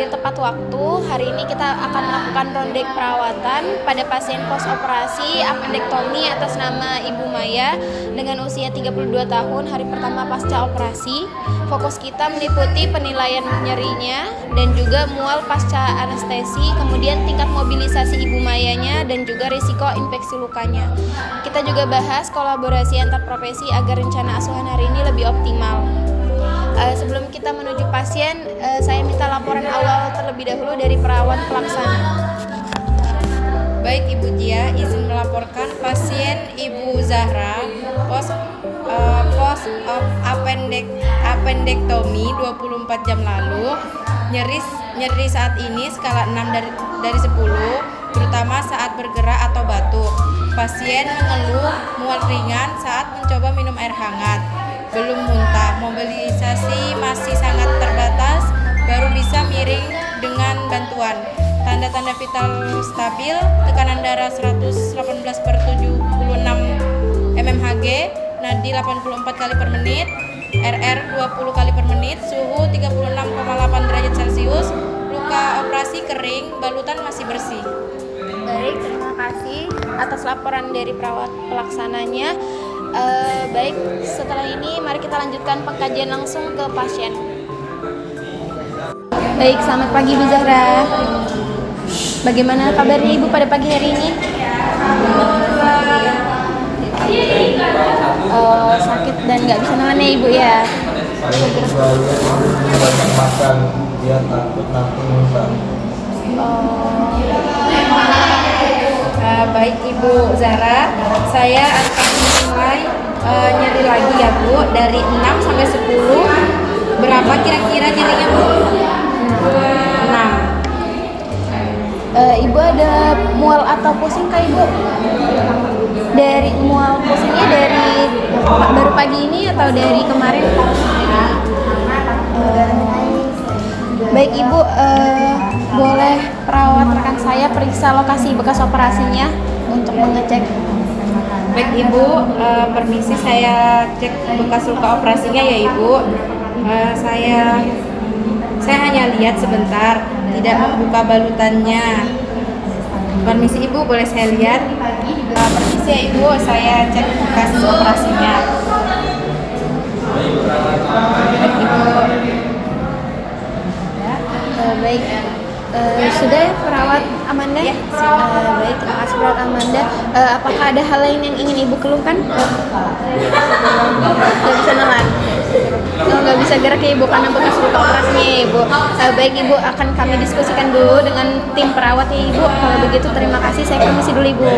hadir tepat waktu. Hari ini kita akan melakukan ronde perawatan pada pasien pos operasi appendektomi atas nama Ibu Maya dengan usia 32 tahun hari pertama pasca operasi. Fokus kita meliputi penilaian nyerinya dan juga mual pasca anestesi, kemudian tingkat mobilisasi Ibu Mayanya dan juga risiko infeksi lukanya. Kita juga bahas kolaborasi antar profesi agar rencana asuhan hari ini lebih optimal. Sebelum kita menuju pasien, saya minta laporan awal terlebih dahulu dari perawat pelaksana. Baik Ibu Jia, izin melaporkan pasien Ibu Zahra pos appendektomi 24 jam lalu. Nyeri saat ini skala 6 dari 10, terutama saat bergerak atau batuk. Pasien mengeluh mual ringan saat mencoba minum air hangat. Belum muntah, mobilisasi masih sangat terbatas, baru bisa miring dengan bantuan. Tanda-tanda vital stabil, tekanan darah 118/76 mmHg, nadi 84 kali per menit, RR 20 kali per menit, suhu 36,8 derajat Celcius, luka operasi kering, balutan masih bersih. Baik, terima kasih atas laporan dari perawat pelaksananya. Baik, setelah ini mari kita lanjutkan pengkajian langsung ke pasien. Baik, selamat pagi Bu Zahra. Bagaimana kabarnya Ibu pada pagi hari ini? Sakit dan nggak bisa nelan ya Ibu ya? Banyak makan, dia takut nanti muntah. Baik Ibu Zahra, saya akan mulai nyeri lagi ya Bu, dari 6 sampai 10. Berapa kira-kira nyerinya Bu? 6. Ibu ada mual atau pusing kah Ibu? Dari mual pusingnya dari baru pagi ini atau dari kemarin? Baik Ibu, boleh perawat rekan saya periksa lokasi bekas operasinya untuk mengecek. Baik Ibu, permisi saya cek bekas luka operasinya ya Ibu. Saya hanya lihat sebentar, tidak membuka balutannya. Permisi Ibu, boleh saya lihat? Permisi ya Ibu, saya cek bekas operasinya. Baik Ibu. Baik, sudah ya perawat Amanda? Ya, baik, terima kasih perawat Amanda. Apakah ada hal lain yang ingin Ibu keluhkan? Nggak bisa nelan? Nggak bisa gerak ya Ibu karena bekas luka operasinya ya Ibu. Baik Ibu, akan kami diskusikan dulu dengan tim perawat ya Ibu. Kalau begitu terima kasih, saya permisi dulu Ibu.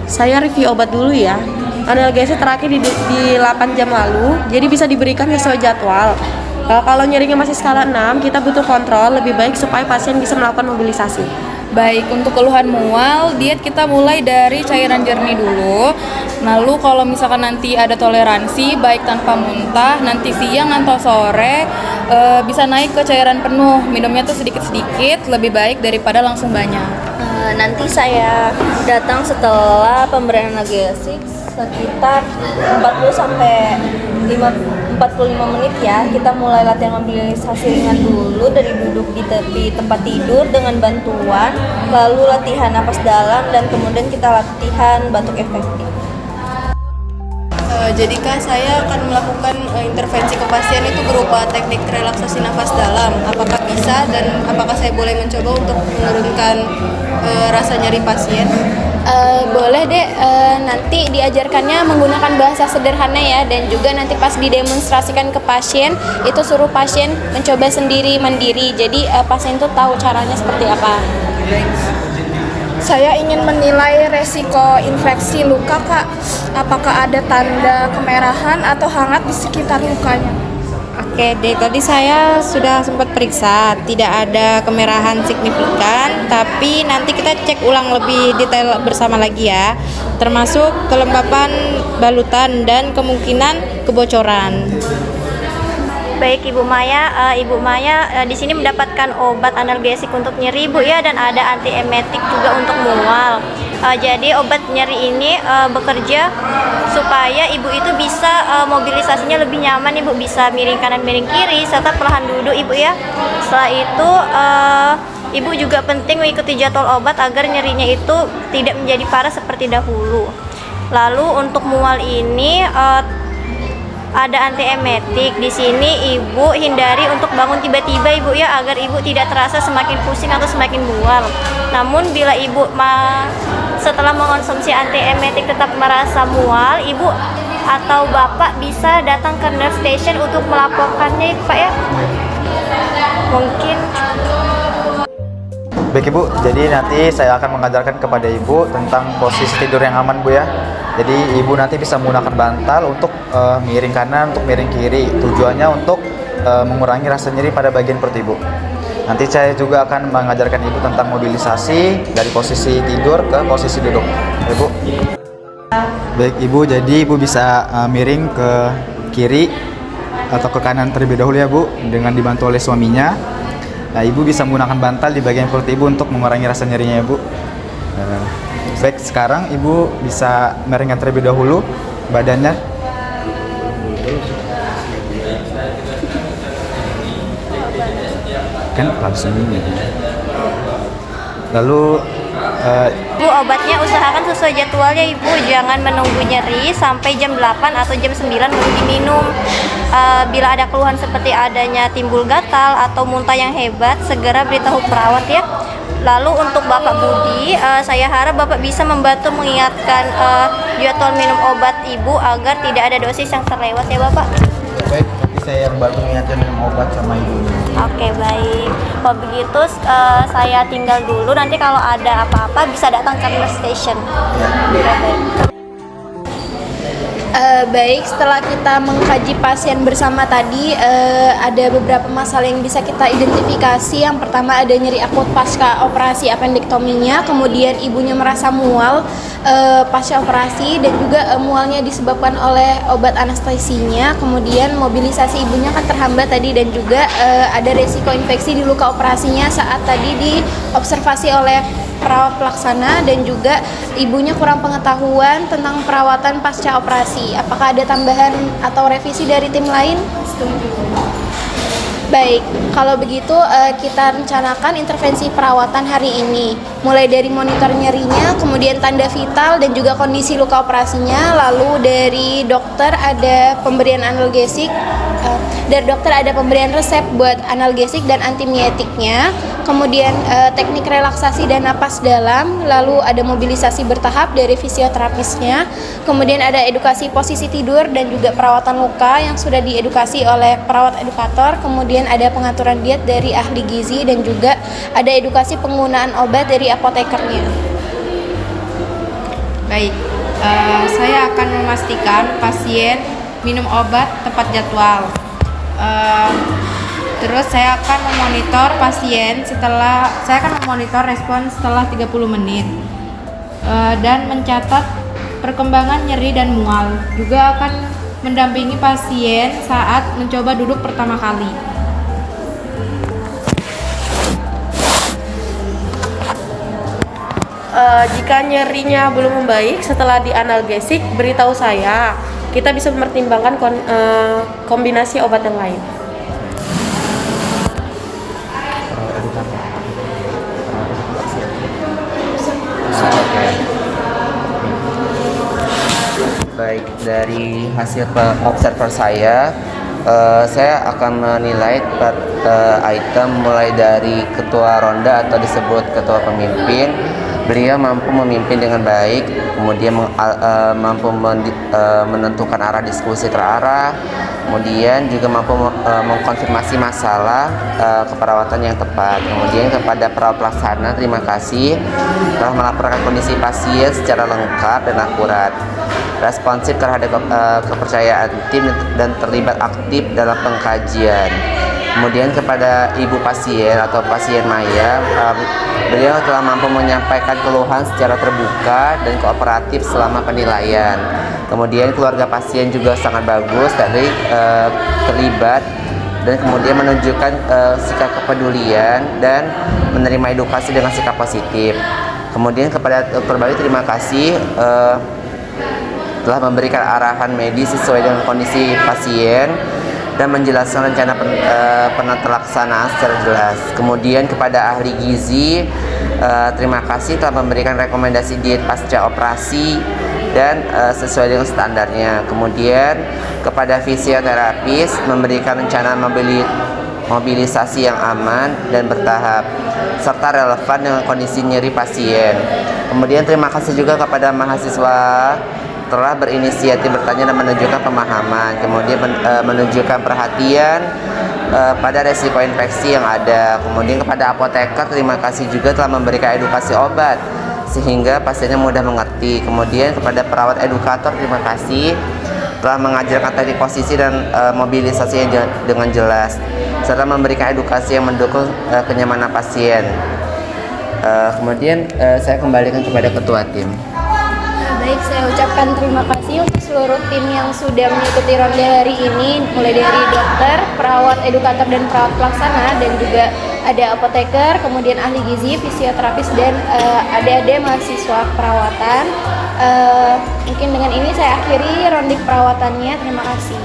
Saya review obat dulu ya. Analgesi terakhir di 8 jam lalu, jadi bisa diberikan sesuai jadwal. Kalau nyerinya masih skala 6, kita butuh kontrol lebih baik supaya pasien bisa melakukan mobilisasi. Baik, untuk keluhan mual, diet kita mulai dari cairan jernih dulu. Lalu kalau misalkan nanti ada toleransi, baik tanpa muntah, nanti siang atau sore bisa naik ke cairan penuh. Minumnya tuh sedikit-sedikit, lebih baik daripada langsung banyak. Nanti saya datang setelah pemberian analgesik sekitar 45 menit ya. Kita mulai latihan mobilisasi ringan dulu dari duduk di tepi tempat tidur dengan bantuan, lalu latihan napas dalam dan kemudian kita latihan batuk efektif. Jadikah saya akan melakukan intervensi ke pasien itu berupa teknik relaksasi nafas dalam? Apakah bisa dan apakah saya boleh mencoba untuk menurunkan rasa nyeri pasien? Boleh deh, nanti diajarkannya menggunakan bahasa sederhana ya, dan juga nanti pas didemonstrasikan ke pasien itu suruh pasien mencoba sendiri mandiri, jadi pasien itu tahu caranya seperti apa. Saya ingin menilai resiko infeksi luka Kak. Apakah ada tanda kemerahan atau hangat di sekitar lukanya? Oke deh, tadi saya sudah sempat periksa, tidak ada kemerahan signifikan, tapi nanti kita cek ulang lebih detail bersama lagi ya, termasuk kelembapan balutan dan kemungkinan kebocoran. Baik Ibu Maya, di sini mendapatkan obat analgesik untuk nyeri Bu ya, dan ada antiemetik juga untuk mual. Jadi obat nyeri ini bekerja supaya ibu itu bisa mobilisasinya lebih nyaman, ibu bisa miring kanan miring kiri serta perlahan duduk ibu ya. Setelah itu ibu juga penting mengikuti jadwal obat agar nyerinya itu tidak menjadi parah seperti dahulu. Lalu untuk mual ini ada antiemetik. Di sini ibu hindari untuk bangun tiba-tiba ibu ya, agar ibu tidak terasa semakin pusing atau semakin mual. Namun bila ibu setelah mengonsumsi antiemetik tetap merasa mual, ibu atau bapak bisa datang ke nurse station untuk melaporkannya Pak ya. Mungkin. Baik Ibu, jadi nanti saya akan mengajarkan kepada Ibu tentang posisi tidur yang aman Bu ya. Jadi Ibu nanti bisa menggunakan bantal untuk miring kanan, untuk miring kiri. Tujuannya untuk mengurangi rasa nyeri pada bagian perut Ibu. Nanti saya juga akan mengajarkan Ibu tentang mobilisasi dari posisi tidur ke posisi duduk. Ibu. Baik Ibu, jadi Ibu bisa miring ke kiri atau ke kanan terlebih dahulu ya Bu, dengan dibantu oleh suaminya. Nah, Ibu bisa menggunakan bantal di bagian perut Ibu untuk mengurangi rasa nyerinya ya Bu. Baik, sekarang Ibu bisa miringkan terlebih dahulu badannya. Kan langsung ini. Lalu Bu, obatnya usahakan sesuai jadwalnya Ibu, jangan menunggu nyeri sampai jam 8 atau jam 9 baru diminum. Bila ada keluhan seperti adanya timbul gatal atau muntah yang hebat, segera beritahu perawat ya. Lalu untuk Bapak Budi, saya harap Bapak bisa membantu mengingatkan jadwal minum obat Ibu agar tidak ada dosis yang terlewat ya Bapak. Baik, nanti saya yang bantu mengingatkan minum obat sama ibu. Oke, baik. Kalau begitu saya tinggal dulu, nanti kalau ada apa-apa bisa datang ke nurse station. Ya, baik. Baik, setelah kita mengkaji pasien bersama tadi, ada beberapa masalah yang bisa kita identifikasi. Yang pertama ada nyeri akut pasca operasi appendektominya, kemudian ibunya merasa mual pasca operasi dan juga mualnya disebabkan oleh obat anestesinya, kemudian mobilisasi ibunya kan terhambat tadi, dan juga ada resiko infeksi di luka operasinya saat tadi diobservasi oleh perawat pelaksana, dan juga ibunya kurang pengetahuan tentang perawatan pasca operasi. Apakah ada tambahan atau revisi dari tim lain? Baik, kalau begitu kita rencanakan intervensi perawatan hari ini, mulai dari monitor nyerinya, kemudian tanda vital dan juga kondisi luka operasinya. Lalu dari dokter ada pemberian analgesik, dari dokter ada pemberian resep buat analgesik dan antimietiknya. Kemudian teknik relaksasi dan napas dalam, lalu ada mobilisasi bertahap dari fisioterapisnya, kemudian ada edukasi posisi tidur dan juga perawatan luka yang sudah diedukasi oleh perawat edukator, kemudian ada pengaturan diet dari ahli gizi, dan juga ada edukasi penggunaan obat dari apotekernya. Baik, saya akan memastikan pasien minum obat tepat jadwal. Terus saya akan memonitor pasien saya akan memonitor respon setelah 30 menit dan mencatat perkembangan nyeri dan mual. Juga akan mendampingi pasien saat mencoba duduk pertama kali. Jika nyerinya belum membaik setelah dianalgesik, beritahu saya. Kita bisa mempertimbangkan kombinasi obat yang lain. Baik, dari hasil observer saya akan menilai item mulai dari ketua ronda atau disebut ketua pemimpin. Beliau mampu memimpin dengan baik, kemudian mampu menentukan arah diskusi terarah, kemudian juga mampu mengkonfirmasi masalah keperawatan yang tepat. Kemudian kepada perawat pelaksana, terima kasih telah melaporkan kondisi pasien secara lengkap dan akurat, responsif terhadap kepercayaan tim dan terlibat aktif dalam pengkajian. Kemudian kepada ibu pasien atau pasien Maya, beliau telah mampu menyampaikan keluhan secara terbuka dan kooperatif selama penilaian. Kemudian keluarga pasien juga sangat bagus dari terlibat dan kemudian menunjukkan sikap kepedulian dan menerima edukasi dengan sikap positif. Kemudian kepada Dr. Bayu terima kasih telah memberikan arahan medis sesuai dengan kondisi pasien dan menjelaskan rencana penata laksanaan secara jelas. Kemudian kepada ahli gizi, terima kasih telah memberikan rekomendasi diet pasca operasi dan sesuai dengan standarnya. Kemudian kepada fisioterapis memberikan rencana mobilisasi yang aman dan bertahap serta relevan dengan kondisi nyeri pasien. Kemudian terima kasih juga kepada mahasiswa telah berinisiatif bertanya dan menunjukkan pemahaman, kemudian menunjukkan perhatian pada resiko infeksi yang ada. Kemudian kepada apoteker terima kasih juga telah memberikan edukasi obat sehingga pasiennya mudah mengerti. Kemudian kepada perawat edukator terima kasih telah mengajarkan teknik posisi dan mobilisasi dengan jelas serta memberikan edukasi yang mendukung kenyamanan pasien. Kemudian saya kembalikan kepada ketua tim. Baik, saya ucapkan terima kasih untuk seluruh tim yang sudah mengikuti ronde hari ini, mulai dari dokter, perawat, edukator, dan perawat pelaksana, dan juga ada apoteker, kemudian ahli gizi, fisioterapis, dan adik-adik mahasiswa perawatan. Mungkin dengan ini saya akhiri ronde perawatannya. Terima kasih.